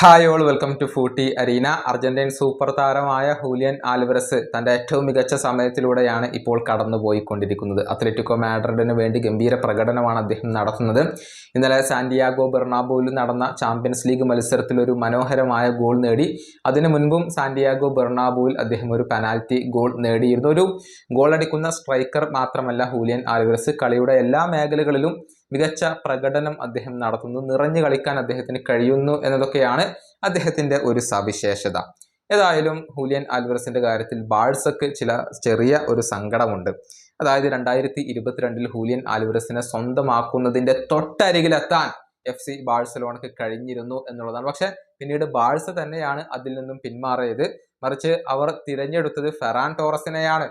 Hi all welcome to footy arena. Argentine super താരമായ Julian Alvarez തൻ്റെ ഏറ്റവും മികച്ച സമയത്തിലൂടെയാണ് ഇപ്പോൾ കടന്നുപോയിക്കൊണ്ടിരിക്കുന്നത്. അത്ലറ്റിക്കോ മാഡ്രിഡിന് വേണ്ടി ഗംഭീര പ്രകടനമാണ് അദ്ദേഹം നടത്തുന്നത്. ഇന്നലെ സാന്റിയാഗോ ബെർണാബോയിൽ നടന്ന ചാമ്പ്യൻസ് ലീഗ് മത്സരത്തിൽ ഒരു മനോഹരമായ ഗോൾ നേടി. അതിനു മുൻപും സാന്റിയാഗോ ബെർണാബോയിൽ അദ്ദേഹം ഒരു പെനാൽറ്റി ഗോൾ നേടിയിരുന്നു. ഒരു ഗോൾ അടിക്കുന്ന സ്ട്രൈക്കർ മാത്രമല്ല ഹൂലിയൻ ആൽവരസ്, കളിയുടെ എല്ലാ മേഖലകളിലും മികച്ച പ്രകടനം അദ്ദേഹം നടത്തുന്നു. നിറഞ്ഞു കളിക്കാൻ അദ്ദേഹത്തിന് കഴിയുന്നു എന്നതൊക്കെയാണ് അദ്ദേഹത്തിന്റെ ഒരു സവിശേഷത. ഏതായാലും ഹൂലിയൻ ആൽവരസിന്റെ കാര്യത്തിൽ ബാഴ്സക്ക് ചെറിയ ഒരു സങ്കടമുണ്ട്. അതായത് 2022 ഹൂലിയൻ ആൽവരസിനെ സ്വന്തമാക്കുന്നതിന്റെ തൊട്ടരികിലെത്താൻ FC ബാഴ്സലോണക്ക് കഴിഞ്ഞിരുന്നു എന്നുള്ളതാണ്. പക്ഷെ പിന്നീട് ബാഴ്സ തന്നെയാണ് അതിൽ നിന്നും പിന്മാറിയത്. മറിച്ച് അവർ തിരഞ്ഞെടുത്തത് ഫെറാൻ ടോറസിനെയാണ്.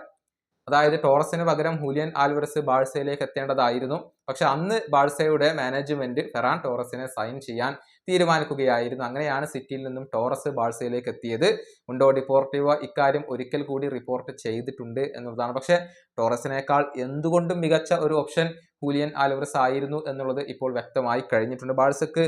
അതായത് ടോറസിന് പകരം ഹൂലിയൻ ആൽവരസ് ബാഴ്സയിലേക്ക് എത്തേണ്ടതായിരുന്നു. പക്ഷെ അന്ന് ബാഴ്സയുടെ മാനേജ്മെന്റ് ഫെറാൻ ടോറസിനെ സൈൻ ചെയ്യാൻ തീരുമാനിക്കുകയായിരുന്നു. അങ്ങനെയാണ് സിറ്റിയിൽ നിന്നും ടോറസ് ബാഴ്സയിലേക്ക് എത്തിയത്. മുണ്ടോ ഡിപ്പോർട്ടീവോ ഇക്കാര്യം ഒരിക്കൽ കൂടി റിപ്പോർട്ട് ചെയ്തിട്ടുണ്ട് എന്നുള്ളതാണ്. പക്ഷെ ടോറസിനേക്കാൾ എന്തുകൊണ്ടും മികച്ച ഒരു ഓപ്ഷൻ ഹൂലിയൻ ആൽവരസ് ആയിരുന്നു എന്നുള്ളത് ഇപ്പോൾ വ്യക്തമായി കഴിഞ്ഞിട്ടുണ്ട്. ബാഴ്സക്ക്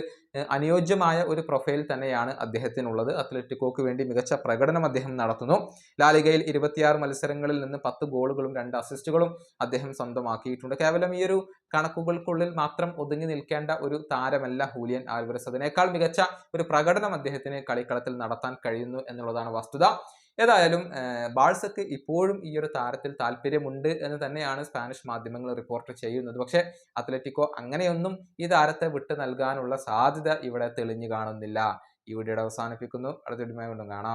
അനുയോജ്യമായ ഒരു പ്രൊഫൈൽ തന്നെയാണ് അദ്ദേഹത്തിനുള്ളത്. അത്ലറ്റിക്കോക്ക് വേണ്ടി മികച്ച പ്രകടനം അദ്ദേഹം നടത്തുന്നു. ലാലിഗയിൽ 26 മത്സരങ്ങളിൽ നിന്ന് 10 ഗോളുകളും 2 അസിസ്റ്റുകളും അദ്ദേഹം സ്വന്തമാക്കിയിട്ടുണ്ട്. കേവലം ഈ ഒരു കണക്കുകൾക്കുള്ളിൽ മാത്രം ഒതുങ്ങി നിൽക്കേണ്ട ഒരു താരമല്ല ഹൂലിയൻ ആൽവരസ്. അതിനേക്കാൾ മികച്ച ഒരു പ്രകടനം അദ്ദേഹത്തിന് കളിക്കളത്തിൽ നടത്താൻ കഴിയുന്നു എന്നുള്ളതാണ് വസ്തുത. ഏതായാലും ബാഴ്സക്ക് ഇപ്പോഴും ഈ ഒരു താരത്തിൽ താല്പര്യമുണ്ട് എന്ന് തന്നെയാണ് സ്പാനിഷ് മാധ്യമങ്ങൾ റിപ്പോർട്ട് ചെയ്യുന്നത്. പക്ഷെ അത്ലറ്റിക്കോ അങ്ങനെയൊന്നും ഈ താരത്തെ വിട്ടു നൽകാനുള്ള സാധ്യത ഇവിടെ തെളിഞ്ഞു കാണുന്നില്ല. ഈ വീഡിയോയുടെ അവസാനിപ്പിക്കുന്നു. അടുത്ത വീഡിയോയുമായി വീണ്ടും കാണാം.